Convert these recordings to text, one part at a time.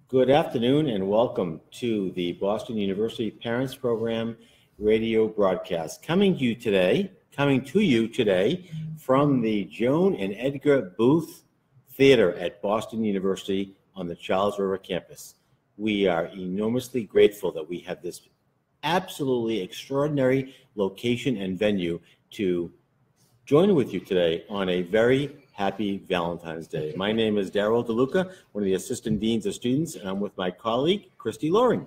Good afternoon and welcome to the Boston University Parents Program radio broadcast. Coming to you today from the Joan and Edgar Booth Theater at Boston University on the Charles River campus. We are enormously grateful that we have this absolutely extraordinary location and venue to join with you today on a very happy Valentine's Day. My name is Darryl DeLuca, one of the Assistant Deans of Students, and I'm with my colleague, Christy Loring.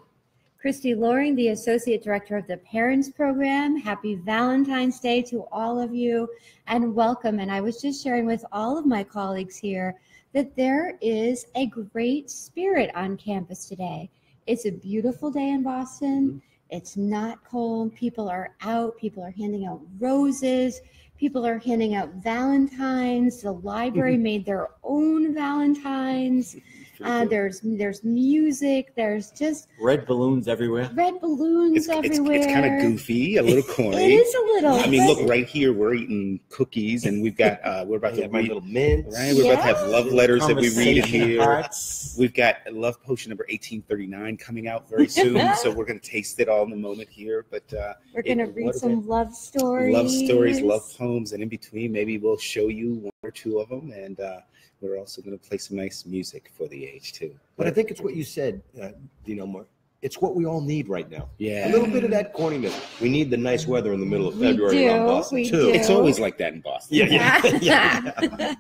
Christy Loring, the Associate Director of the Parents Program. Happy Valentine's Day to all of you and welcome. And I was just sharing with all of my colleagues here that there is a great spirit on campus today. It's a beautiful day in Boston. It's not cold. People are out. People are handing out roses. People are handing out Valentines. The library made their own Valentines. There's music. There's just red balloons everywhere. Everywhere. It's kind of goofy, a little corny. It is a little. I mean, look right here. We're eating cookies, and we've got we're about to my little mints. Right, we're about to have love letters that we read in here. Hearts. We've got Love Potion number 1839 coming out very soon, so we're going to taste it all in a moment here. But we're going to read some love stories, love poems, and in between, maybe we'll show you one or two of them, and we're also going to play some nice music for the age too. But I think it's what you said, Mark. It's what we all need right now. Yeah, a little bit of that corniness. We need the nice weather in the middle of February around Boston too. It's always like that in Boston. Yeah.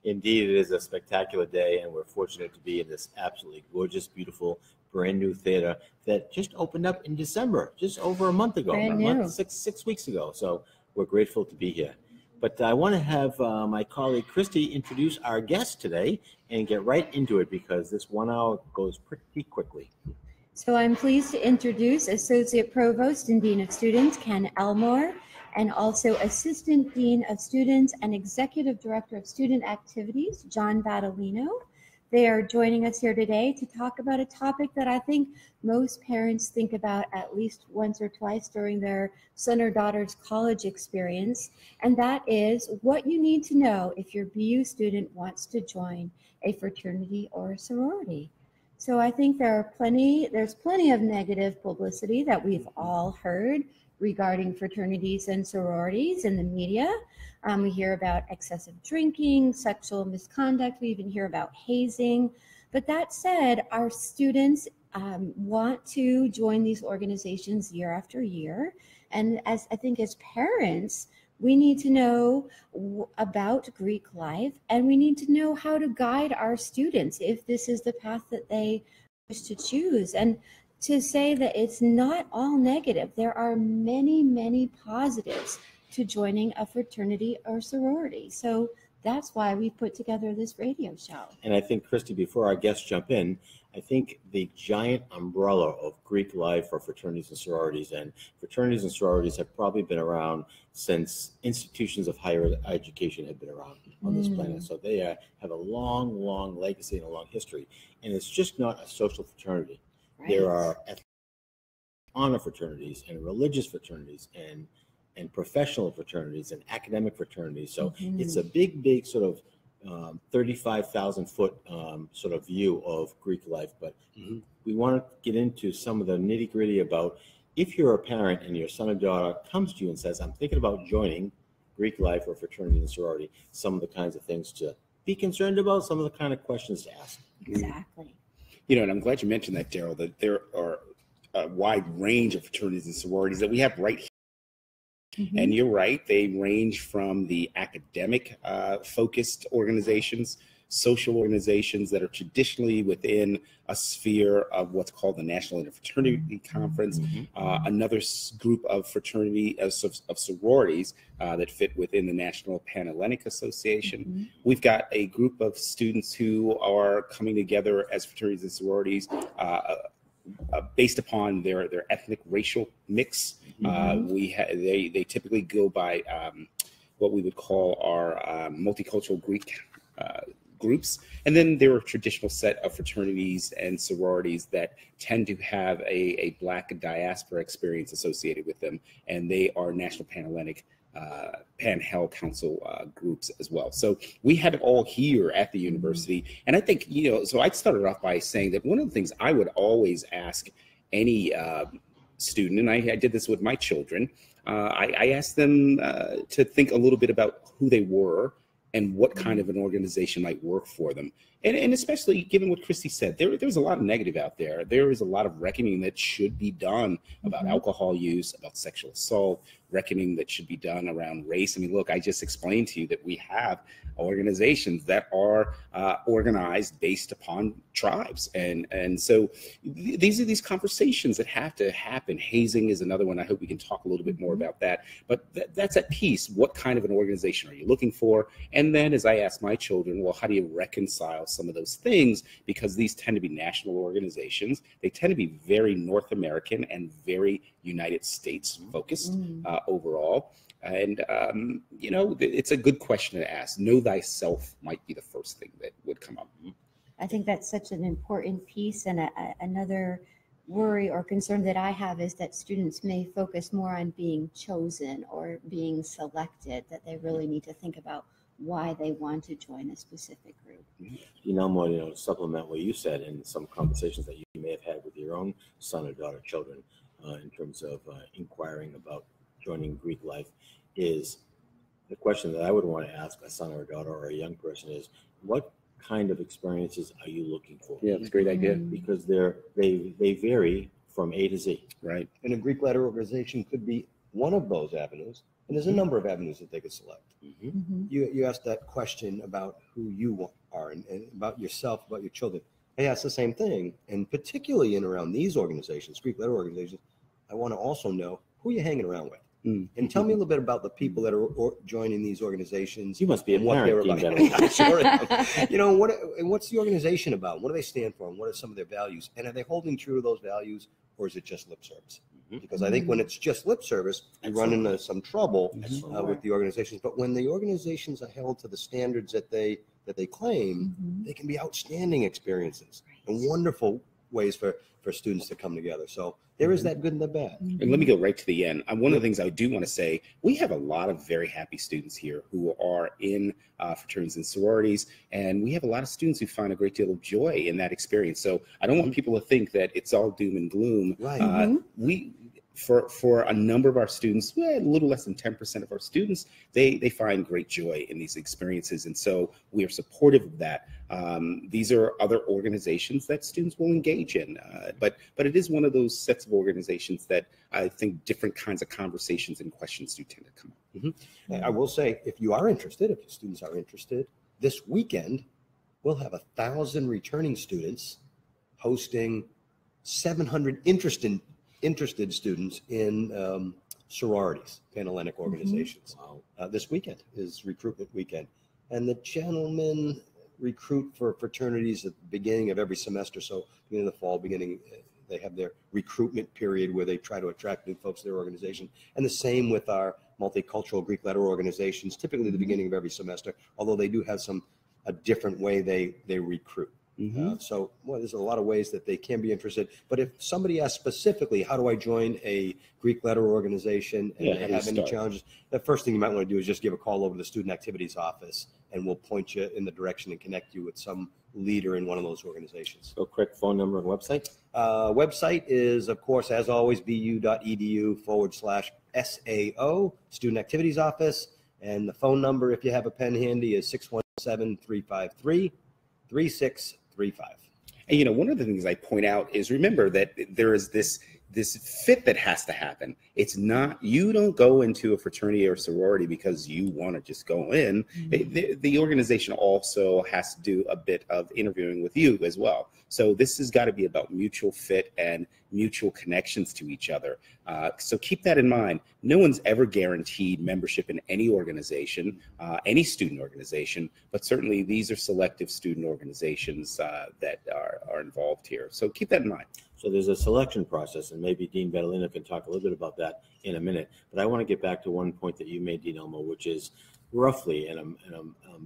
Indeed, it is a spectacular day, and we're fortunate to be in this absolutely gorgeous, beautiful, brand new theater that just opened up in December, just over a month ago, six weeks ago. So we're grateful to be here. But I want to have my colleague Christy introduce our guest today and get right into it because this 1 hour goes pretty quickly. So I'm pleased to introduce Associate Provost and Dean of Students Ken Elmore, and also Assistant Dean of Students and Executive Director of Student Activities, John Battolino. They are joining us here today to talk about a topic that I think most parents think about at least once or twice during their son or daughter's college experience, and that is what you need to know if your BU student wants to join a fraternity or a sorority. So I think there's plenty of negative publicity that we've all heard regarding fraternities and sororities in the media. We hear about excessive drinking, sexual misconduct. We even hear about hazing. But that said, our students want to join these organizations year after year. And as parents, we need to know about Greek life, and we need to know how to guide our students if this is the path that they wish to choose. And to say that it's not all negative, there are many, many positives to joining a fraternity or sorority. So that's why we put together this radio show. And I think, Christy, before our guests jump in, I think the giant umbrella of Greek life for fraternities and sororities have probably been around since institutions of higher education have been around on this planet. So they have a long, long legacy and a long history. And it's just not a social fraternity. Right. There are honor fraternities and religious fraternities and professional fraternities and academic fraternities. So it's a big sort of 35,000 foot sort of view of Greek life. But we want to get into some of the nitty gritty about if you're a parent and your son or daughter comes to you and says, I'm thinking about joining Greek life or fraternity and sorority, some of the kinds of things to be concerned about, some of the kind of questions to ask. Exactly. You know, and I'm glad you mentioned that, Darryl, that there are a wide range of fraternities and sororities that we have right here. And you're right, they range from the academic focused organizations, social organizations that are traditionally within a sphere of what's called the National Interfraternity Conference, another group of fraternity of sororities that fit within the National Panhellenic Association. We've got a group of students who are coming together as fraternities and sororities based upon their ethnic racial mix. They typically go by what we would call our multicultural Greek groups. And then there are a traditional set of fraternities and sororities that tend to have a Black diaspora experience associated with them. And they are National Panhellenic Pan Hell Council groups as well. So we have it all here at the university. And I think, so I started off by saying that one of the things I would always ask any student, and I did this with my children, I asked them to think a little bit about who they were and what kind of an organization might work for them. And especially given what Christy said, there's a lot of negative out there. There is a lot of reckoning that should be done about alcohol use, about sexual assault, reckoning that should be done around race. I mean, look, I just explained to you that we have organizations that are organized based upon tribes. And so these are these conversations that have to happen. Hazing is another one. I hope we can talk a little bit more about that. But that's at peace. What kind of an organization are you looking for? And then as I ask my children, well, how do you reconcile some of those things? Because these tend to be national organizations. They tend to be very North American and very United States focused overall. And, it's a good question to ask. Know thyself might be the first thing that would come up. I think that's such an important piece. And another worry or concern that I have is that students may focus more on being chosen or being selected, that they really need to think about why they want to join a specific group. To supplement what you said in some conversations that you may have had with your own son or daughter children in terms of inquiring about joining Greek life, is the question that I would want to ask a son or a daughter or a young person is, what kind of experiences are you looking for? Yeah, that's a great idea. Because they vary from A to Z. Right. And a Greek letter organization could be one of those avenues. And there's a number of avenues that they could select. You asked that question about who you are and about yourself, about your children. I asked the same thing. And particularly in around these organizations, Greek letter organizations, I want to also know who you're hanging around with. And tell me a little bit about the people that are joining these organizations. You must be a parent, what they're about. Sure am. What's the organization about? What do they stand for? And what are some of their values? And are they holding true to those values, or is it just lip service? Because I think when it's just lip service, you run into some trouble with the organizations. But when the organizations are held to the standards that they claim, they can be outstanding experiences and wonderful ways for students to come together. So there is that good and the bad. And let me go right to the end. One of the things I do want to say, we have a lot of very happy students here who are in fraternities and sororities, and we have a lot of students who find a great deal of joy in that experience. So I don't want people to think that it's all doom and gloom. Right. For a number of our students, a little less than 10% of our students, they find great joy in these experiences. And so we are supportive of that. These are other organizations that students will engage in. But it is one of those sets of organizations that I think different kinds of conversations and questions do tend to come up. I will say, if you are interested, if your students are interested, this weekend, we'll have 1,000 returning students hosting 700 interested students in sororities, Panhellenic organizations. This weekend is recruitment weekend. And the gentlemen recruit for fraternities at the beginning of every semester. So beginning of the fall, they have their recruitment period where they try to attract new folks to their organization. And the same with our multicultural Greek letter organizations, typically the beginning of every semester, although they do have a different way they recruit. So there's a lot of ways that they can be interested. But if somebody asks specifically, how do I join a Greek letter organization and they have any challenges, the first thing you might want to do is just give a call over to the student activities office, and we'll point you in the direction and connect you with some leader in one of those organizations. So quick phone number and website? Website is, of course, as always, bu.edu/SAO, Student Activities Office. And the phone number, if you have a pen handy, is 617-353-3635. And one of the things I point out is, remember that there is this fit that has to happen. It's not, you don't go into a fraternity or sorority because you want to just go in. The organization also has to do a bit of interviewing with you as well. So this has got to be about mutual fit and mutual connections to each other. So keep that in mind. No one's ever guaranteed membership in any organization, any student organization, but certainly these are selective student organizations that are involved here. So keep that in mind. So there's a selection process, and maybe Dean Bettolino can talk a little bit about that in a minute. But I want to get back to one point that you made, Dean Elmo, which is roughly, and I'm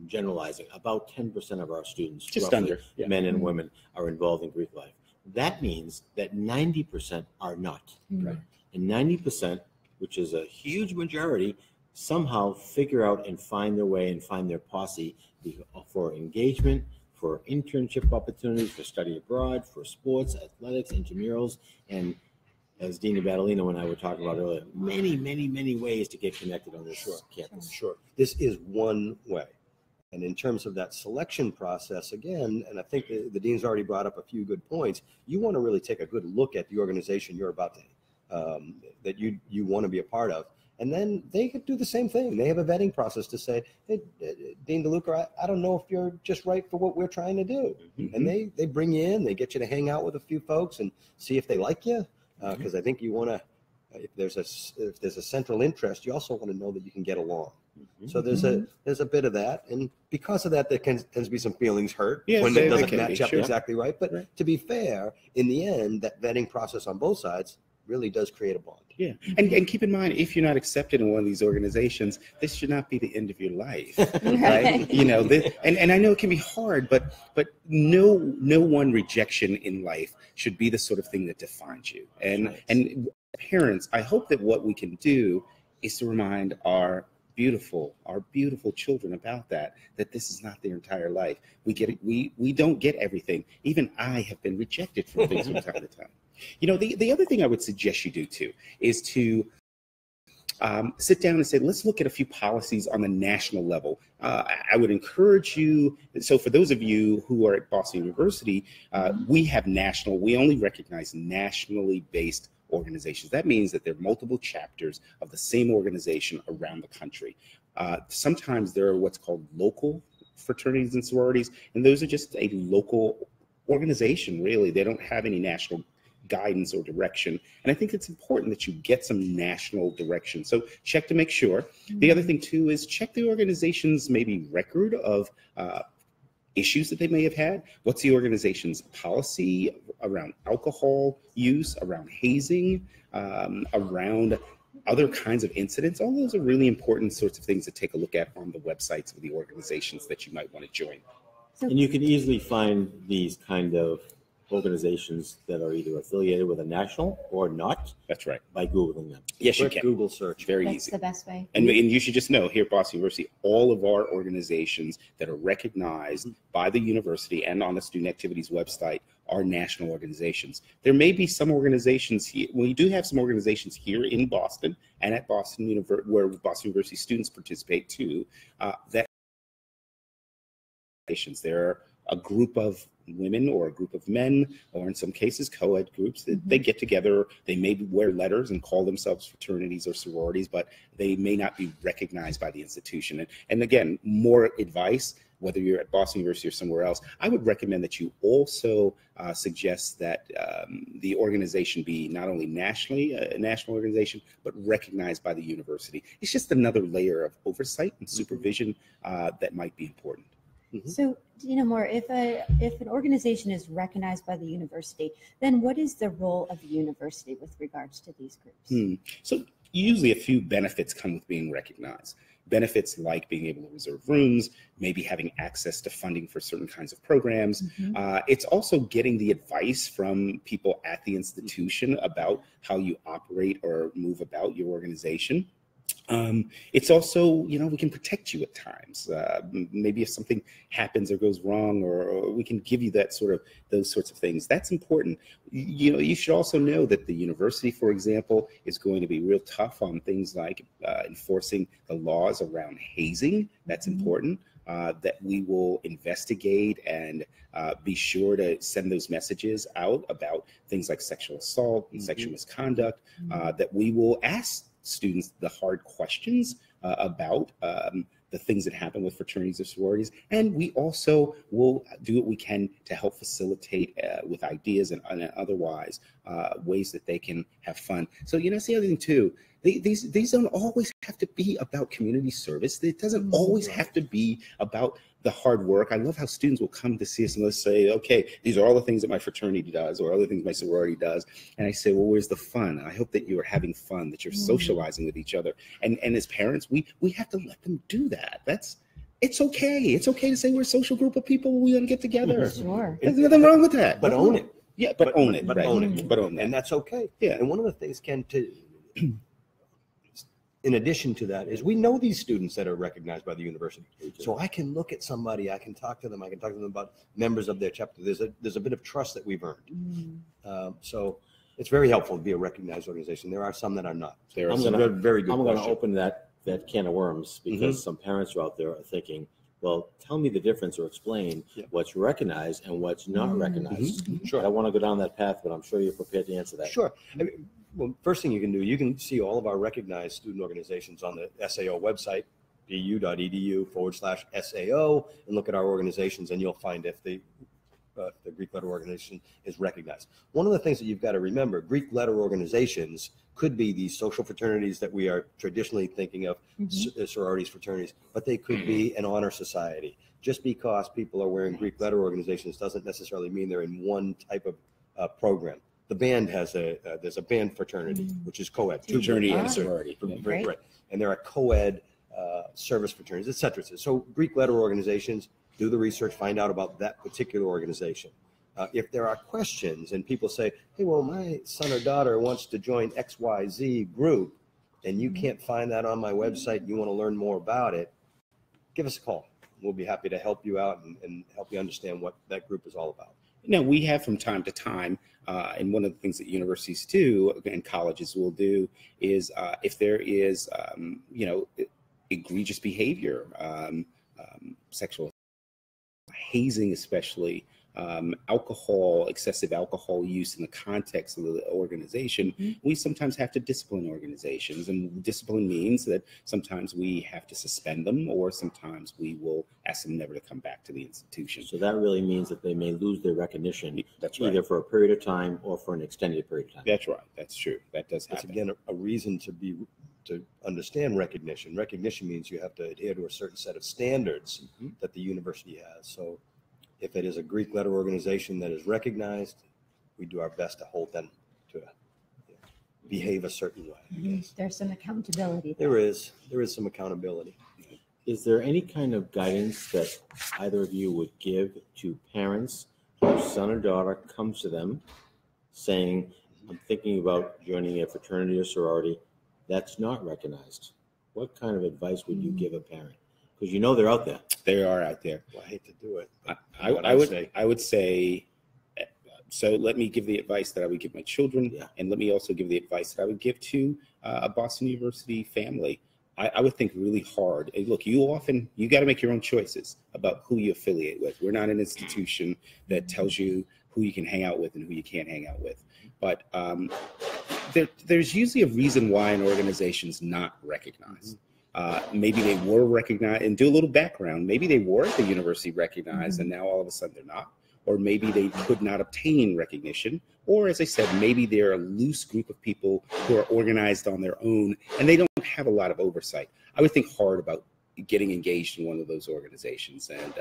generalizing, about 10% of our students, just roughly, under, men and women, are involved in Greek life. That means that 90% are not. Right. And 90%, which is a huge majority, somehow figure out and find their way and find their posse for engagement, for internship opportunities, for study abroad, for sports, athletics, intramurals, and as Dina Battolino and I were talking about earlier, many, many, many ways to get connected on this campus. Sure. This is one way. And in terms of that selection process, again, and I think the dean's already brought up a few good points, you want to really take a good look at the organization you're about to, that you want to be a part of. And then they could do the same thing. They have a vetting process to say, hey, Dean DeLuca, I don't know if you're just right for what we're trying to do. Mm-hmm. And they bring you in, they get you to hang out with a few folks and see if they like you. Because I think you want to, if there's a central interest, you also want to know that you can get along. Mm-hmm. So there's a bit of that, and because of that, there tends to be some feelings hurt when it doesn't match up exactly right. But to be fair, in the end, that vetting process on both sides really does create a bond. Yeah, and keep in mind, if you're not accepted in one of these organizations, this should not be the end of your life, right? You know, and I know it can be hard, but no one rejection in life should be the sort of thing that defines you. And parents, I hope that what we can do is to remind our beautiful children about that this is not their entire life. We get it, we don't get everything. Even I have been rejected from things from time to time. You know, the other thing I would suggest you do too is to sit down and say, let's look at a few policies on the national level. I would encourage you. So for those of you who are at Boston University, we only recognize nationally based organizations. That means that there are multiple chapters of the same organization around the country. Sometimes there are what's called local fraternities and sororities, and those are just a local organization, really. They don't have any national guidance or direction. And I think it's important that you get some national direction. So check to make sure. The other thing too is check the organization's maybe record of issues that they may have had. What's the organization's policy around alcohol use, around hazing, around other kinds of incidents? All those are really important sorts of things to take a look at on the websites of the organizations that you might want to join. And you can easily find these kind of organizations that are either affiliated with a national or not. That's right. By Googling them. Yes, you can. Google search. Very That's easy. the best way. And you should just know, here at Boston University, all of our organizations that are recognized by the university and on the Student Activities website are national organizations. There may be some organizations here. We do have some organizations here in Boston and at Boston University, where Boston University students participate too. There are a group of women or a group of men, or in some cases co-ed groups, that they get together. They may wear letters and call themselves fraternities or sororities, but they may not be recognized by the institution. And again, more advice, whether you're at Boston University or somewhere else, I would recommend that you also suggest that the organization be not only nationally a national organization, but recognized by the university. It's just another layer of oversight and supervision that might be important. So, Dina Moore, if an organization is recognized by the university, then what is the role of the university with regards to these groups? So usually a few benefits come with being recognized. Benefits like being able to reserve rooms, maybe having access to funding for certain kinds of programs. It's also getting the advice from people at the institution about how you operate or move about your organization. It's also, we can protect you at times. Maybe if something happens or goes wrong, or we can give you those sorts of things. That's important. You should also know that the university, for example, is going to be real tough on things like enforcing the laws around hazing. That's important. That we will investigate and be sure to send those messages out about things like sexual assault and sexual misconduct, that we will ask students the hard questions about the things that happen with fraternities or sororities. And we also will do what we can to help facilitate with ideas and otherwise ways that they can have fun. So, that's the other thing too. These don't always have to be about community service. It doesn't always have to be about the hard work. I love how students will come to see us and they'll say, okay, these are all the things that my fraternity does or other things my sorority does. And I say, well, where's the fun? I hope that you are having fun, that you're socializing with each other. And as parents, we have to let them do that. It's okay. It's okay to say we're a social group of people. We want to get together. Sure. There's nothing wrong with that. But own it. Yeah, but own it. But right. own it. But own that. And that's okay. Yeah. And one of the things, Ken, in addition to that is we know these students that are recognized by the university. So I can look at somebody, I can talk to them, I can talk to them about members of their chapter. There's a bit of trust that we've earned. So it's very helpful to be a recognized organization. There are some that are not. There are I'm some gonna, very good I'm going to question. open that can of worms because some parents are out there are thinking, well, tell me the difference or explain what's recognized and what's not recognized. Sure. I don't want to go down that path, but I'm sure you're prepared to answer that. Sure. I mean, well, first thing you can do, you can see all of our recognized student organizations on the SAO website, bu.edu/SAO, and look at our organizations, and you'll find if the Greek letter organization is recognized. One of the things that you've got to remember, Greek letter organizations could be these social fraternities that we are traditionally thinking of, sororities, fraternities, but they could be an honor society. Just because people are wearing Greek letter organizations doesn't necessarily mean they're in one type of program. The band has there's a band fraternity, which is co-ed. Fraternity and sorority. Right, right. And there are co-ed service fraternities, et cetera, et cetera. So Greek letter organizations, do the research, find out about that particular organization. If there are questions and people say, hey, well, my son or daughter wants to join XYZ group and you can't find that on my website, and you want to learn more about it, give us a call. We'll be happy to help you out and help you understand what that group is all about. Now, we have from time to time, and one of the things that universities do and colleges will do is if there is, egregious behavior, sexual hazing especially, excessive alcohol use in the context of the organization, we sometimes have to discipline organizations. And discipline means that sometimes we have to suspend them, or sometimes we will ask them never to come back to the institution. So that really means that they may lose their recognition. That's right. Either for a period of time or for an extended period of time. That's right. That's true. That does It's happen. again a reason to understand recognition. Recognition means you have to adhere to a certain set of standards that the university has. So if it is a Greek letter organization that is recognized, we do our best to hold them to behave a certain way. There's some accountability. There is some accountability. Is there any kind of guidance that either of you would give to parents whose son or daughter comes to them saying, I'm thinking about joining a fraternity or sorority that's not recognized? What kind of advice would you give a parent? Because you know they're out there. They are out there. Well, I hate to do it. I would say, so let me give the advice that I would give my children, and let me also give the advice that I would give to a Boston University family. I would think really hard. And look, you got to make your own choices about who you affiliate with. We're not an institution that tells you who you can hang out with and who you can't hang out with. But there's usually a reason why an organization's not recognized. Maybe they were recognized, and do a little background. Maybe they were at the university recognized and now all of a sudden they're not. Or maybe they could not obtain recognition. Or as I said, maybe they're a loose group of people who are organized on their own and they don't have a lot of oversight. I would think hard about getting engaged in one of those organizations and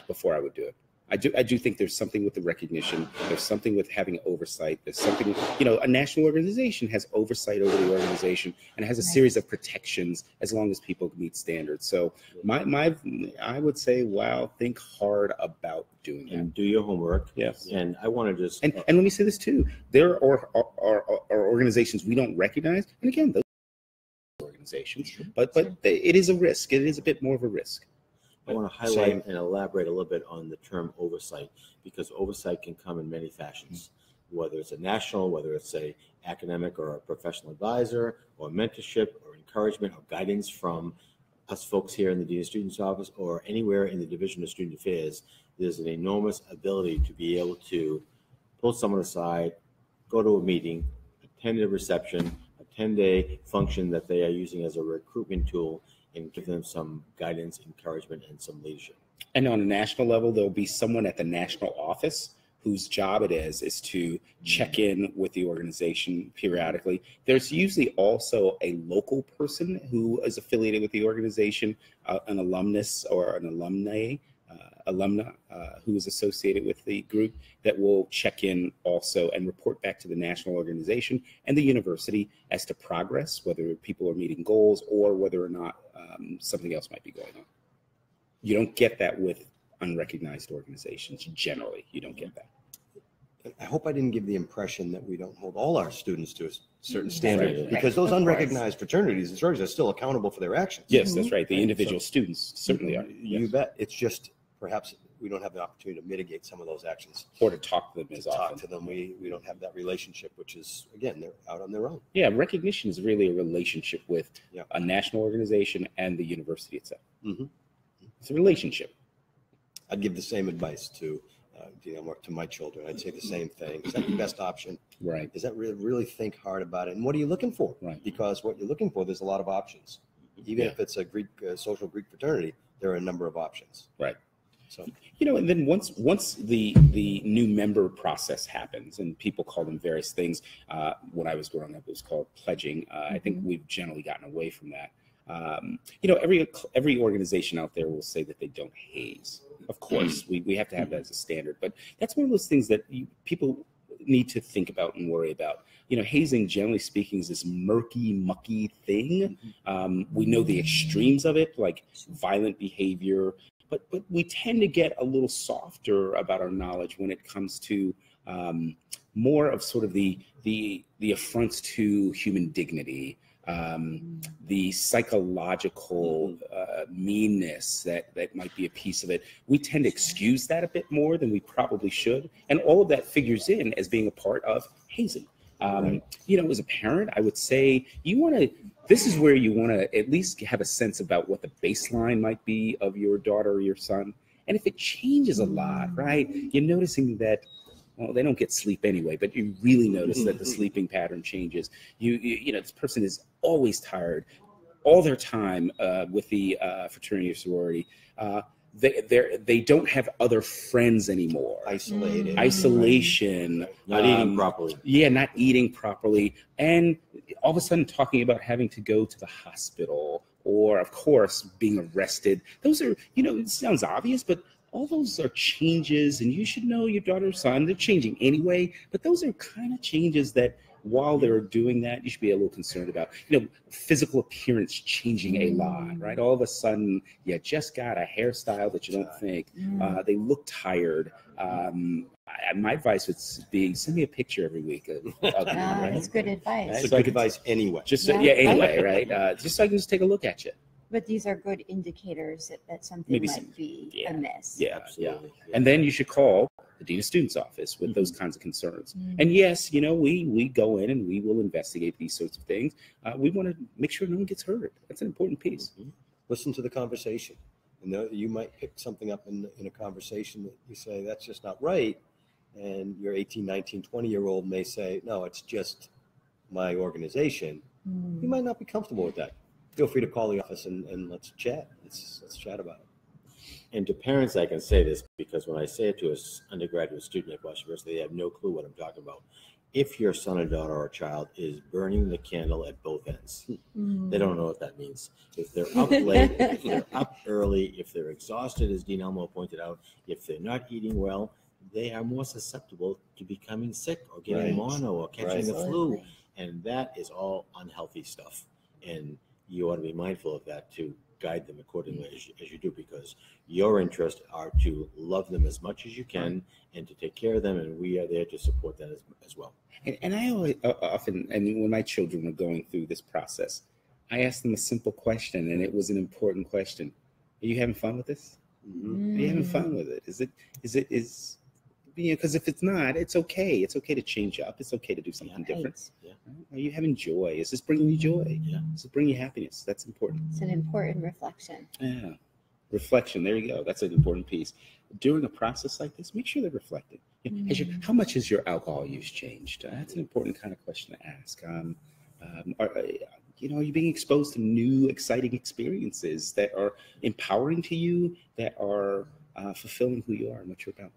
before I would do it. I do think there's something with the recognition. There's something with having oversight. There's something, a national organization has oversight over the organization and has a series of protections as long as people meet standards. So I would say, think hard about doing that. And do your homework. Yes. And I want to just... And let me say this too. There are organizations we don't recognize. And again, those organizations, but it is a risk. It is a bit more of a risk. I want to highlight and elaborate a little bit on the term oversight, because oversight can come in many fashions, whether it's a national, whether it's a academic or a professional advisor, or mentorship or encouragement or guidance from us folks here in the Dean of Students Office or anywhere in the Division of Student Affairs. There's an enormous ability to be able to pull someone aside, go to a meeting, attend a reception, attend a function that they are using as a recruitment tool, and give them some guidance, encouragement, and some leadership. And on a national level, there'll be someone at the national office whose job it is to check in with the organization periodically. There's usually also a local person who is affiliated with the organization, an alumnus or an alumna who is associated with the group, that will check in also and report back to the national organization and the university as to progress, whether people are meeting goals or whether or not something else might be going on. You don't get that with unrecognized organizations. Generally, you don't get that. I hope I didn't give the impression that we don't hold all our students to certain standard, standards. because those Of course. unrecognized fraternities and sororities are still accountable for their actions. Yes, that's right. The Right. individual So- students certainly are. You Yes. bet. It's just perhaps we don't have the opportunity to mitigate some of those actions. Or to talk to them as To talk often. to them, we don't have that relationship, which is, again, they're out on their own. Yeah, recognition is really a relationship with Yeah. a national organization and the university itself. Mhm. It's a relationship. I'd give the same advice to to my children. I'd say the same thing. Is that your best option? Right. Is that really think hard about it? And what are you looking for? Right. Because what you're looking for, there's a lot of options. Even Yeah. if it's a Greek social Greek fraternity, there are a number of options. Right. So And then once the new member process happens, and people call them various things. When I was growing up, it was called pledging. I think we've generally gotten away from that. Every organization out there will say that they don't haze. Of course, we have to have that as a standard, but that's one of those things that people need to think about and worry about. Hazing, generally speaking, is this murky, mucky thing. We know the extremes of it, like violent behavior, but we tend to get a little softer about our knowledge when it comes to more of sort of the affronts to human dignity. The psychological meanness that might be a piece of it. We tend to excuse that a bit more than we probably should. And all of that figures in as being a part of hazing. As a parent, I would say this is where you want to at least have a sense about what the baseline might be of your daughter or your son. And if it changes a lot, right, you're noticing that, well, they don't get sleep anyway, but you really notice that the sleeping pattern changes. This person is always tired all their time with the fraternity or sorority. They don't have other friends anymore. isolated. Isolation. Not eating properly. Yeah, not eating properly. And all of a sudden talking about having to go to the hospital or, of course, being arrested. Those are, it sounds obvious, but all those are changes, and you should know your daughter or son. They're changing anyway, but those are kind of changes that while they're doing that, you should be a little concerned about. Physical appearance changing a lot, right? All of a sudden, you just got a hairstyle that you don't think. They look tired. My advice would be send me a picture every week of them, right? That's good advice. It's good advice anyway. Anyway, right? Just so I can just take a look at you. But these are good indicators that something Maybe might be amiss. Yeah, Absolutely. yeah. And then you should call the Dean of Students office with those kinds of concerns. And yes, we go in and we will investigate these sorts of things. We want to make sure no one gets hurt. That's an important piece. Listen to the conversation. And you might pick something up in a conversation that you say, that's just not right. And your 18, 19, 20-year-old may say, no, it's just my organization. You might not be comfortable with that. Feel free to call the office and let's chat. Let's chat about it. And to parents, I can say this because when I say it to an undergraduate student at Boston University, they have no clue what I'm talking about. If your son or daughter or child is burning the candle at both ends, they don't know what that means. If they're up late, if they're up early, if they're exhausted, as Dean Elmo pointed out, if they're not eating well, they are more susceptible to becoming sick or getting mono or catching the flu. And that is all unhealthy stuff. And you ought to be mindful of that to guide them accordingly as you do, because your interests are to love them as much as you can and to take care of them, and we are there to support that as well. And I always often, when my children were going through this process, I asked them a simple question, and it was an important question. Are you having fun with this? Are you having fun with it? Because if it's not, it's okay. It's okay to change up. It's okay to do something different. Yeah. Are you having joy? Is this bringing you joy? Yeah. Does it bring you happiness? That's important. It's an important reflection. Yeah. Reflection. There you go. That's an important piece. During a process like this, make sure they're reflecting. How much has your alcohol use changed? That's an important kind of question to ask. Are you being exposed to new, exciting experiences that are empowering to you, that are fulfilling who you are and what you're about?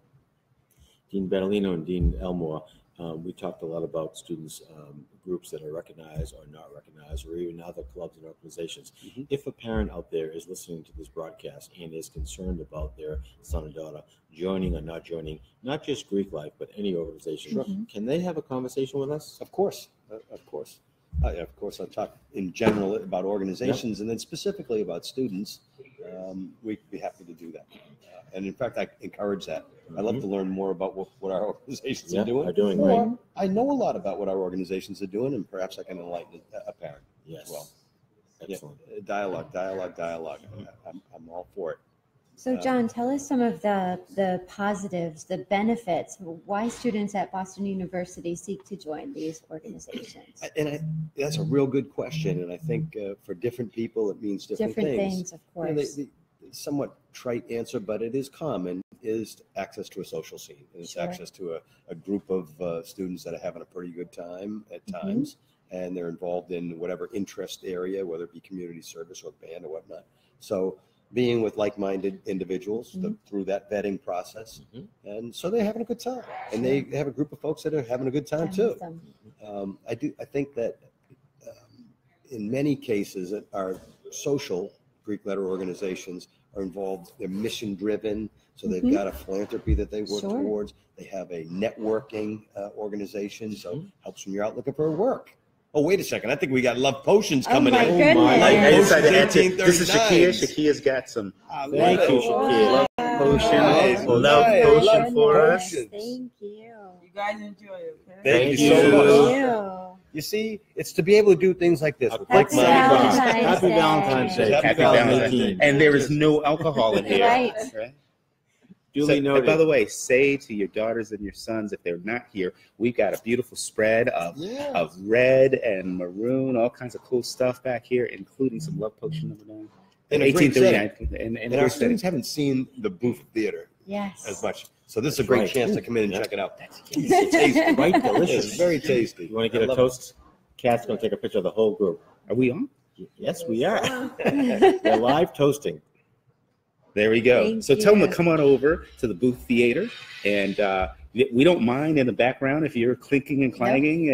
Dean Badalino and Dean Elmore, we talked a lot about students, groups that are recognized or not recognized, or even other clubs and organizations. If a parent out there is listening to this broadcast and is concerned about their son or daughter joining or not joining, not just Greek Life, but any organization, can they have a conversation with us? Of course. Of course. I'll talk in general about organizations and then specifically about students. We'd be happy to do that. And in fact, I encourage that. I'd love to learn more about what our organizations are doing. Are doing Or great. I know a lot about what our organizations are doing, and perhaps I can enlighten a parent. Yes. Well, Excellent. Dialogue. I'm all for it. So John, tell us some of the positives, the benefits, why students at Boston University seek to join these organizations. That's a real good question, and I think for different people it means different things. Of You know, course. the somewhat trite answer, but it is common, is access to a social scene. It's Sure. access to a group of students that are having a pretty good time at times, and they're involved in whatever interest area, whether it be community service or band or whatnot. So being with like-minded individuals through that vetting process, and so they're having a good time, and they have a group of folks that are having a good time too. I think that in many cases, our social Greek letter organizations are involved. They're mission driven, so they've got a philanthropy that they work Sure. towards. They have a networking organization, so helps when you're out looking for work. Oh, wait a second! I think we got Love Potions coming my in. goodness. Life I decided to Potions answer. This is Shakia. 1839. Shakia's got some Thank you, Shakia. potion, Nice. love Nice. potion Love for us. potions. Thank you. You guys enjoy it, okay? Thank you Thank so you. much. Thank you. You see, it's to be able to do things like this with Happy Valentine's like-minded Day. folks. Happy Valentine's Day. Happy Happy 2018. Valentine's Day. And there is no alcohol in here. Right. Duly And noted. by the way, say to your daughters and your sons, if they're not here, we've got a beautiful spread of red and maroon, all kinds of cool stuff back here, including some Love Potion number 9. In a great 1839. And our students haven't seen the Booth Theater Yes. as much. So this is a great Right. chance to come in and Yeah. check it out. It's tasty, right? Delicious. It's very tasty. You want to get I a love toast? Kat's going to take a picture of the whole group. Are we on? Yes, we are. We're live toasting. There we go. Thank So tell them you. to come on over to the Booth Theater, and we don't mind in the background if you're clinking and clanging.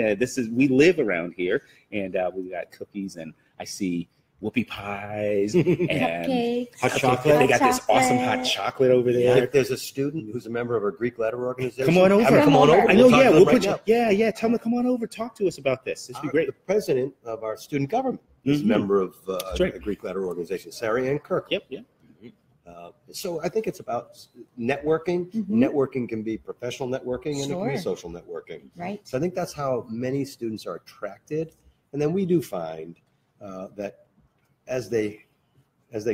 We live around here, and we got cookies, and I see whoopie pies and Cupcakes. Hot chocolate. They got this Hot awesome chocolate. hot chocolate over And there. if there's a student who's a member of a Greek letter organization, Come on over. have them come on over. I know. We'll talk Yeah, to we'll them put you. right now. Yeah. Tell them to come on over. Talk to us about this. This would be great. The president of our student government is a Mhm. member of right. a Greek letter organization, Sarah Ann Kirk. Yep. So I think it's about networking. Networking can be professional networking and it can be Sure. social networking. Right. So I think that's how many students are attracted. And then we do find that as they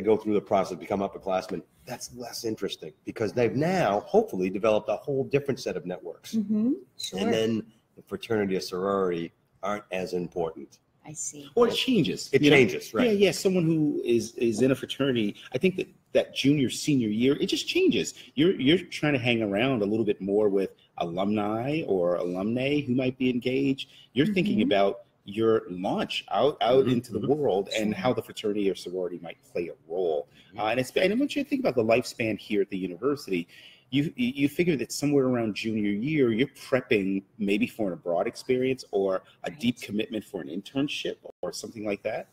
go through the process, become upperclassmen, that's less interesting because they've now hopefully developed a whole different set of networks. Sure. And then the fraternity or sorority aren't as important. I see. Or it changes. It you know? changes, right? Yeah. Someone who is in a fraternity, I think that junior, senior year, it just changes. You're trying to hang around a little bit more with alumni or alumnae who might be engaged. You're thinking about your launch out into the world and how the fraternity or sorority might play a role. And I want you to think about the lifespan here at the university. You figure that somewhere around junior year, you're prepping maybe for an abroad experience or a deep commitment for an internship or something like that.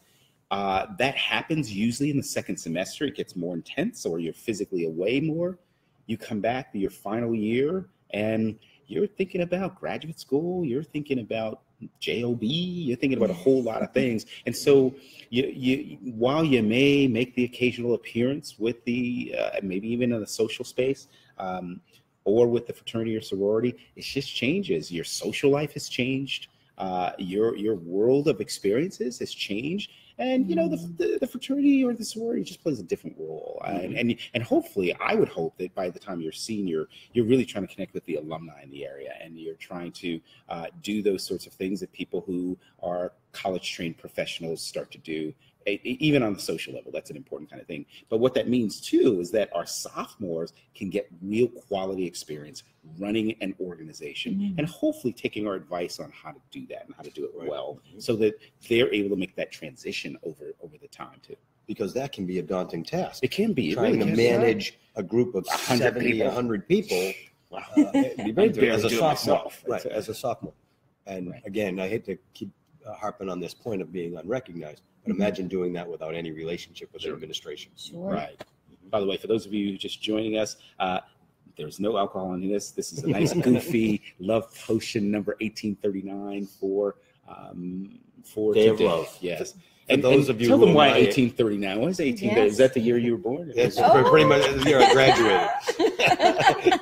That happens usually in the second semester. It gets more intense or you're physically away more. You come back to your final year and you're thinking about graduate school. You're thinking about JOB. You're thinking about a whole lot of things. And so you while you may make the occasional appearance with the maybe even in a social space, or with the fraternity or sorority, it just changes. Your social life has changed. Your world of experiences has changed. And, you know, the fraternity or the sorority just plays a different role. And hopefully, I would hope that by the time you're senior, you're really trying to connect with the alumni in the area. And you're trying to do those sorts of things that people who are college-trained professionals start to do. Even on the social level, that's an important kind of thing. But what that means too is that our sophomores can get real quality experience running an organization and hopefully taking our advice on how to do that and how to do it well, so that they're able to make that transition over the time too. Because that can be a daunting task. It can be. It Trying really to can. manage a group of 100 70, people. 100 people. Wow. It'd be very I barely as a do it sophomore. myself. Right, as a sophomore. And Right. again, I hate to keep harping on this point of being unrecognized, but imagine doing that without any relationship with the administration. Sure. Right. By the way, for those of you just joining us, there's no alcohol in this. This is a nice, goofy Love Potion number 1839 for Day of today. Love. Yes. For those of you tell who them are why my- 1839. Why is 1839? Yes. Is that the year you were born? It's Oh. pretty much the year I graduated.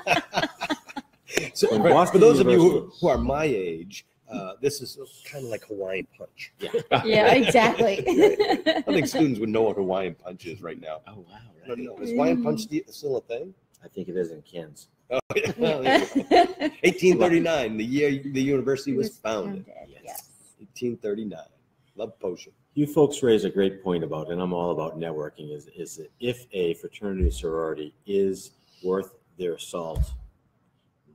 So, When for Boston those of you University- who are my age, this is kind of like Hawaiian Punch. Yeah, exactly. I think students would know what Hawaiian Punch is right now. Oh, wow. I don't know. Right. Is Hawaiian Punch still a thing? I think it is in Cairns. Oh, yeah. Well, there you go. 1839, the year the university was founded. Yes. 1839. Love potion. You folks raise a great point about, and I'm all about networking, is that if a fraternity or sorority is worth their salt,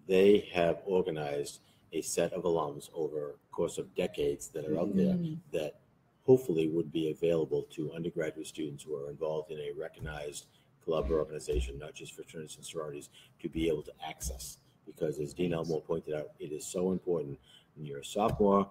they have organized a set of alums over a course of decades that are out there that hopefully would be available to undergraduate students who are involved in a recognized club or organization, not just fraternities and sororities, to be able to access. Because as Dean Elmore pointed out, it is so important when you're a sophomore,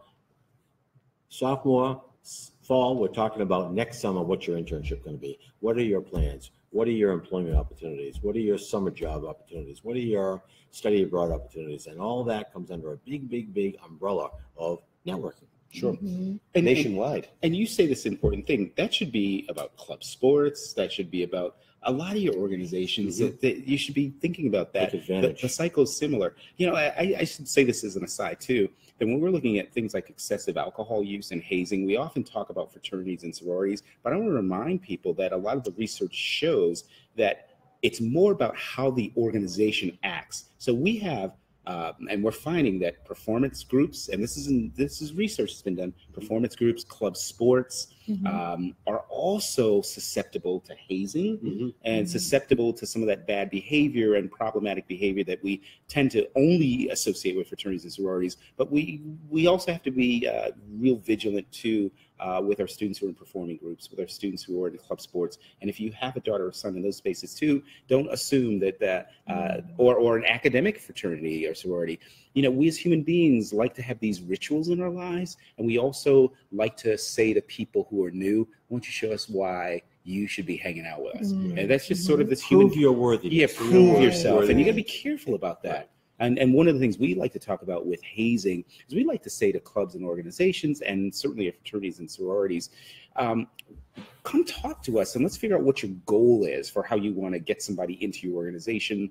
fall, we're talking about next summer, what's your internship going to be? What are your plans? What are your employment opportunities? What are your summer job opportunities? What are your study abroad opportunities? And all that comes under a big, big, big umbrella of networking. Sure. Mhm. And Nationwide. And you say this important thing that should be about club sports. That should be about a lot of your organizations. That you should be thinking about that. Take advantage. The cycle is similar. You know, I should say this as an aside too. That when we're looking at things like excessive alcohol use and hazing, we often talk about fraternities and sororities. But I want to remind people that a lot of the research shows that it's more about how the organization acts. So we have. And we're finding that performance groups, and this is research that's been done, performance groups, club sports, are also susceptible to hazing and susceptible to some of that bad behavior and problematic behavior that we tend to only associate with fraternities and sororities. But we also have to be real vigilant too with our students who are in performing groups, with our students who are in club sports. And if you have a daughter or son in those spaces too, don't assume that or an academic fraternity or sorority. You know, we as human beings like to have these rituals in our lives, and we also like to say to people who are new, "Why don't you show us why you should be hanging out with us?" And that's just sort of this human. Prove your worthiness. Yeah, prove yourself, Worthiness. and you got to be careful about that. And one of the things we like to talk about with hazing is we like to say to clubs and organizations, and certainly at fraternities and sororities, come talk to us and let's figure out what your goal is for how you want to get somebody into your organization,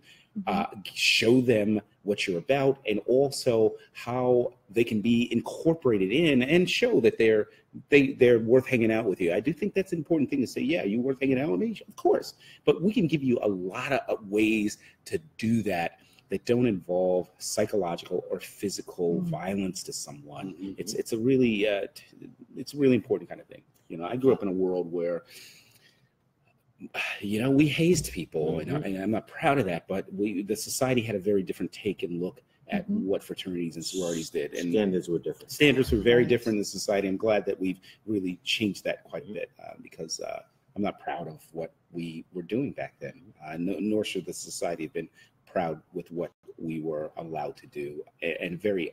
show them what you're about, and also how they can be incorporated in and show that they're worth hanging out with you. I do think that's an important thing to say. Yeah, you worth hanging out with me? Of course. But we can give you a lot of ways to do that don't involve psychological or physical violence to someone. It's a really important kind of thing. You know, I grew up in a world where, you know, we hazed people, and I'm not proud of that, but the society had a very different take and look at what fraternities and sororities did. And Standards were different. Standards were very different in society. I'm glad that we've really changed that quite a bit because I'm not proud of what we were doing back then, nor should the society have been proud with what we were allowed to do, and very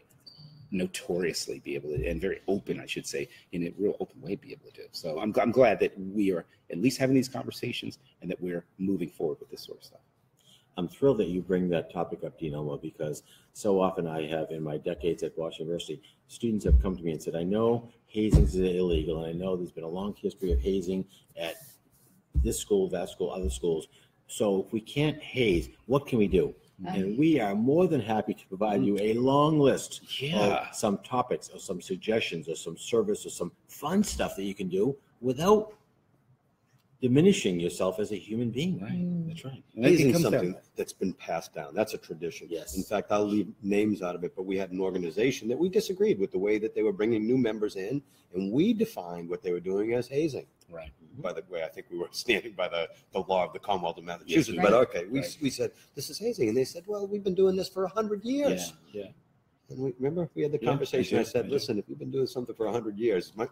notoriously be able to, and very open, I should say, in a real open way, be able to do. So I'm glad that we are at least having these conversations and that we're moving forward with this sort of stuff. I'm thrilled that you bring that topic up, Dean Elmo, because so often I have, in my decades at Washington University, students have come to me and said, I know hazing is illegal, and I know there's been a long history of hazing at this school, that school, other schools. So if we can't haze, what can we do? And we are more than happy to provide you a long list of some topics or some suggestions or some service or some fun stuff that you can do without diminishing yourself as a human being. Right, that's right. And Hazing it comes something down. that's been passed down. That's a tradition. Yes. In fact, I'll leave names out of it, but we had an organization that we disagreed with the way that they were bringing new members in, and we defined what they were doing as hazing. Right. By the way, I think we were standing by the law of the Commonwealth of Massachusetts. Yes, but right. okay, we said, this is hazing. And they said, well, we've been doing this for 100 years. Yeah. And remember, we had the Yeah, I conversation. do, I said, I do. listen, if we've been doing something for 100 years, we're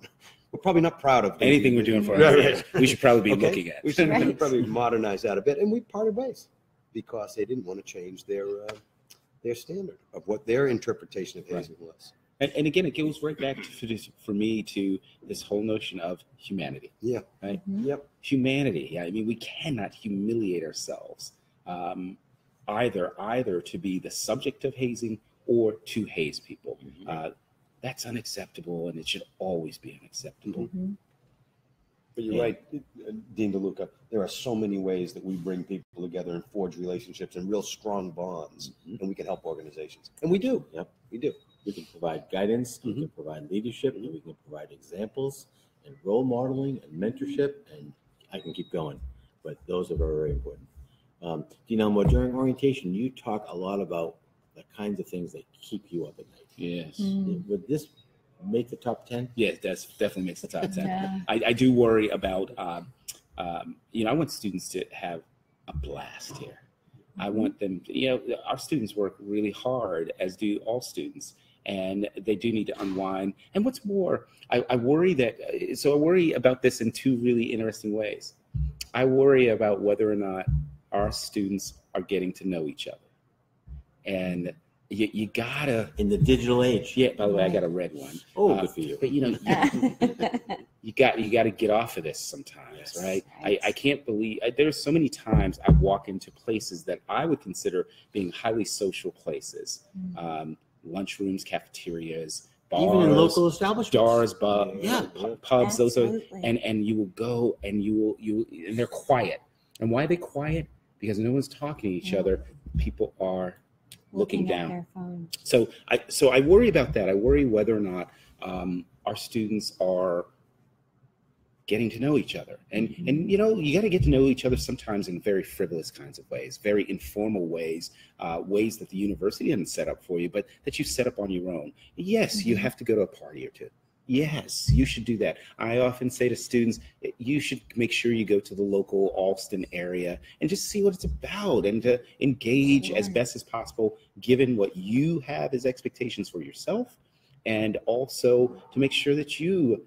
probably not proud of Anything we're doing for Right, 100 right. years, we should probably be Okay? looking at. We should Right. probably modernize that a bit. And we parted ways because they didn't want to change their standard of what their interpretation of hazing was. And again, it goes right back for me to this whole notion of humanity. Yeah. Right. Yep. Humanity. I mean, we cannot humiliate ourselves either to be the subject of hazing or to haze people. That's unacceptable, and it should always be unacceptable. But you're right, Dean DeLuca, there are so many ways that we bring people together and forge relationships and real strong bonds, and we can help organizations. And we do. Yep. We do. We can provide guidance, we can provide leadership, and we can provide examples and role modeling and mentorship, and I can keep going. But those are very, very important. Dean Elmore, during orientation, you talk a lot about the kinds of things that keep you up at night. Yes. Would this make the top 10? Yes, that's definitely makes the top 10. Yeah. I do worry about, I want students to have a blast here. I want them to, our students work really hard, as do all students, and they do need to unwind. And what's more, I worry about this in two really interesting ways. I worry about whether or not our students are getting to know each other. And you gotta, In the digital age. yeah, by the way, I got a red one. Oh, good for you. But you got to get off of this sometimes, Yes. right? Right. I can't believe there's so many times I walk into places that I would consider being highly social places, lunchrooms, cafeterias, bars, Even in local establishments. bars, Yeah. pubs. Those are, Absolutely. and you will go and and they're quiet. And why are they quiet? Because no one's talking to each Yeah. other. People are looking at down. their phone. So I worry about that. I worry whether or not our students are getting to know each other, and you got to get to know each other sometimes in very frivolous kinds of ways, very informal ways, ways that the university didn't set up for you, but that you set up on your own. Yes, you have to go to a party or two. Yes, you should do that. I often say to students, you should make sure you go to the local Alston area and just see what it's about, and to engage as Sure. best as possible, given what you have as expectations for yourself, and also to make sure that you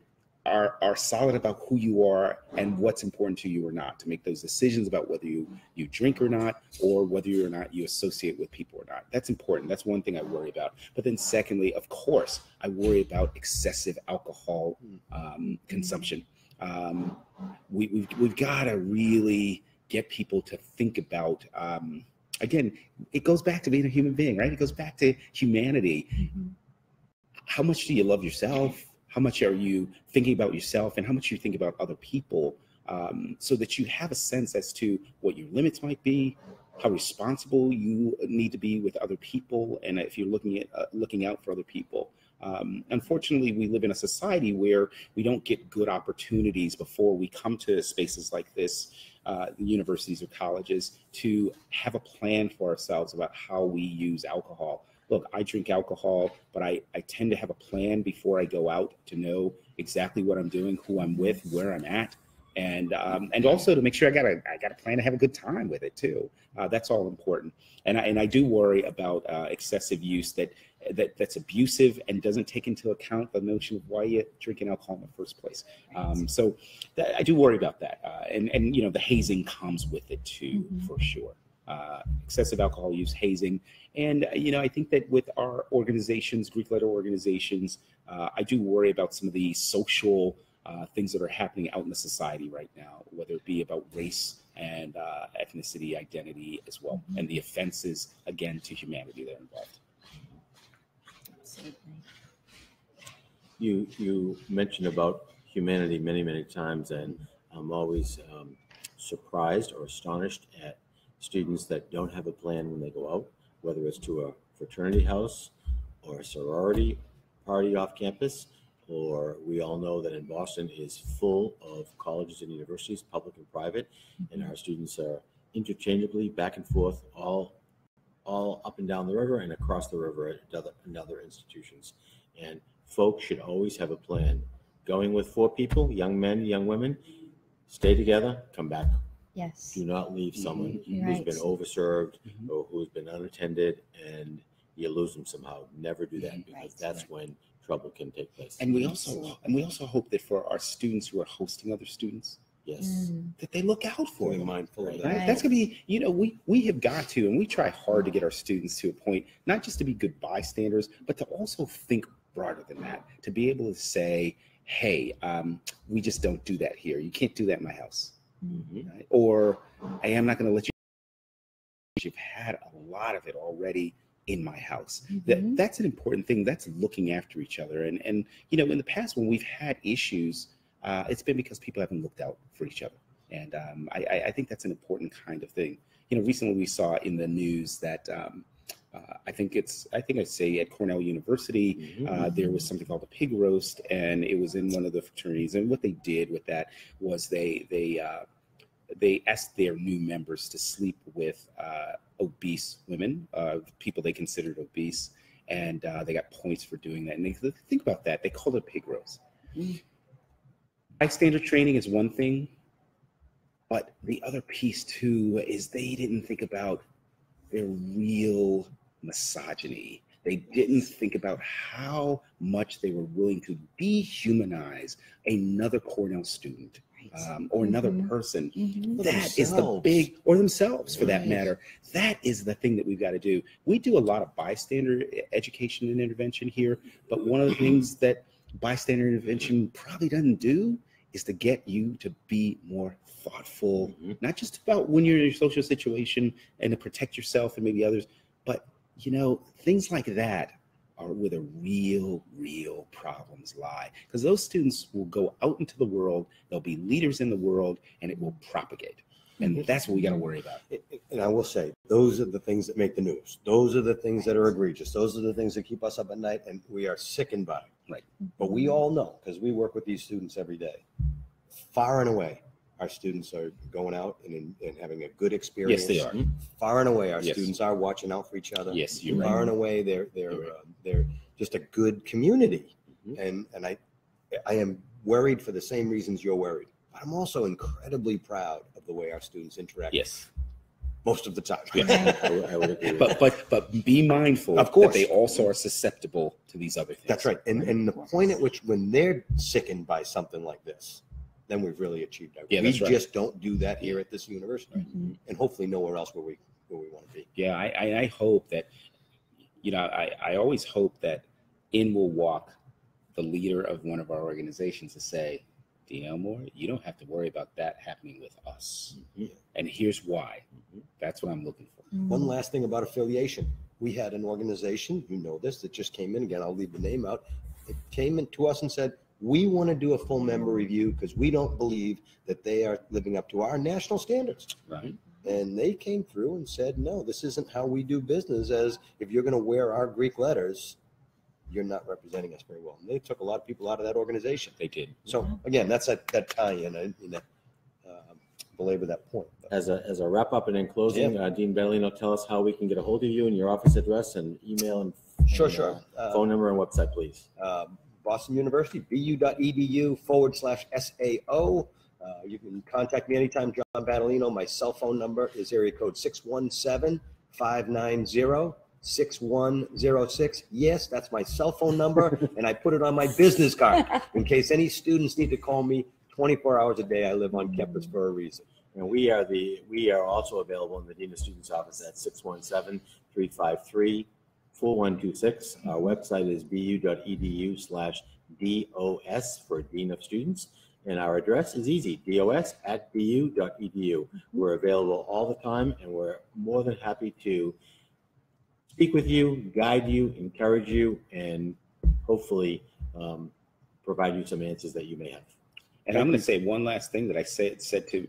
are solid about who you are and what's important to you or not, to make those decisions about whether you drink or not, or whether or not you associate with people or not. That's important. That's one thing I worry about. But then secondly, of course, I worry about excessive alcohol consumption. We've got to really get people to think about, again, it goes back to being a human being, right? It goes back to humanity. How much do you love yourself? How much are you thinking about yourself, and how much you think about other people, so that you have a sense as to what your limits might be, how responsible you need to be with other people, and if you're looking out for other people. Unfortunately, we live in a society where we don't get good opportunities before we come to spaces like this, the universities or colleges, to have a plan for ourselves about how we use alcohol. Look, I drink alcohol, but I tend to have a plan before I go out to know exactly what I'm doing, who I'm with, where I'm at, and also to make sure I got a plan to have a good time with it too. That's all important. And I do worry about excessive use that's abusive and doesn't take into account the notion of why you're drinking alcohol in the first place. So I do worry about that, and the hazing comes with it too, for sure. Excessive alcohol use, hazing. And, I think that with our organizations, Greek letter organizations, I do worry about some of the social things that are happening out in the society right now, whether it be about race and ethnicity, identity as well, and the offenses, again, to humanity that are involved. Absolutely. You mentioned about humanity many, many times, and I'm always surprised or astonished at students that don't have a plan when they go out, whether it's to a fraternity house or a sorority party off campus, or we all know that in Boston is full of colleges and universities, public and private, and our students are interchangeably back and forth, all up and down the river and across the river at other institutions. And folks should always have a plan. Going with 4 people, young men, young women, stay together, come back. Yes. Do not leave someone who's Right. been overserved or who's been unattended and you lose them somehow. Never do that, because Right. that's when trouble can take place. And we also hope that for our students who are hosting other students, Yes. that they look out for Fully them. mindful of Right. that. Right? That's gonna be, we have got to, and we try hard to get our students to a point, not just to be good bystanders, but to also think broader than that, to be able to say, hey, we just don't do that here. You can't do that in my house. Right? Or, hey, I'm not going to let you. You've had a lot of it already in my house. That's an important thing. That's looking after each other. And in the past, when we've had issues, it's been because people haven't looked out for each other. And I think that's an important kind of thing. You know, recently we saw in the news that I think I'd say at Cornell University, there was something called a pig roast, and it was in one of the fraternities. And what they did with that was they asked their new members to sleep with obese women, people they considered obese, and they got points for doing that. And they think about that. They called it a pig roast. Bystander training is one thing, but the other piece too is they didn't think about their real misogyny. They didn't think about how much they were willing to dehumanize another Cornell student or another person. That is the big, or themselves for that matter. That is the thing that we've got to do. We do a lot of bystander education and intervention here, but one of the things that bystander intervention probably doesn't do is to get you to be more thoughtful, not just about when you're in your social situation and to protect yourself and maybe others, but you know, things like that are where the real problems lie. Because those students will go out into the world, they'll be leaders in the world, and it will propagate. And that's what we got to worry about. And I will say, those are the things that make the news. Those are the things that are egregious. Those are the things that keep us up at night, and we are sickened by. Right. But we all know, because we work with these students every day, far and away, our students are going out and having a good experience. Yes, they are. Far and away, our Yes. students are watching out for each other. Yes, you're Far right. and away, they're just a good community. And I am worried for the same reasons you're worried. But I'm also incredibly proud of the way our students interact. Yes. Most of the time. Yes. I would agree. with But be mindful Of course. that they also are susceptible to these other things. That's right. And the point at which when they're sickened by something like this, then we've really achieved our goal. Yeah, We that's right. just don't do that here at this university, and hopefully nowhere else where we want to be. Yeah, I hope that, you know, I always hope that in will walk the leader of one of our organizations to say, Dean Elmore, you don't have to worry about that happening with us. And here's why. That's what I'm looking for. One last thing about affiliation. We had an organization, you know this, that just came in. Again, I'll leave the name out. It came in to us and said, we want to do a full member review because we don't believe that they are living up to our national standards. Right. And they came through and said, no, this isn't how we do business. As if you're going to wear our Greek letters, you're not representing us very well. And they took a lot of people out of that organization. They did. So again, that's that tie-in. I belabor that point. As a wrap up and in closing, Dean Bellino, tell us how we can get a hold of you and your office address and email and Sure. phone number and website, please. Boston University, bu.edu/SAO. You can contact me anytime, John Battolino. My cell phone number is area code 617-590-6106. Yes, that's my cell phone number, and I put it on my business card in case any students need to call me 24 hours a day. I live on campus for a reason. And we are also available in the Dean of Students office at 617-353-4126. Our website is bu.edu/DOS for Dean of Students. And our address is easy, dos@bu.edu. We're available all the time, and we're more than happy to speak with you, guide you, encourage you, and hopefully provide you some answers that you may have. And I'm going to say one last thing that I said to,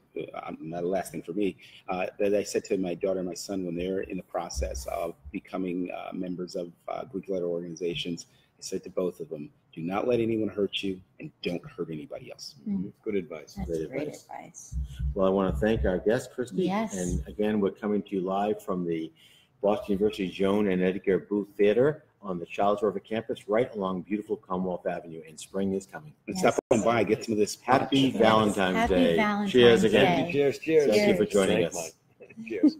not a last thing for me, that I said to my daughter and my son when they're in the process of becoming members of Greek letter organizations. I said to both of them, do not let anyone hurt you and don't hurt anybody else. Good advice. That's Great great advice. advice. Well, I want to thank our guest, Christy. Yes. And again, we're coming to you live from the Boston University Joan and Edgar Booth Theater on the Charles River campus, right along beautiful Commonwealth Avenue. And spring is coming. And Yes. stop on by, get some of this. Happy punch. Valentine's Happy Day. Valentine's Cheers Day. again. Cheers. Thank you for joining Thank us. Mike. Cheers.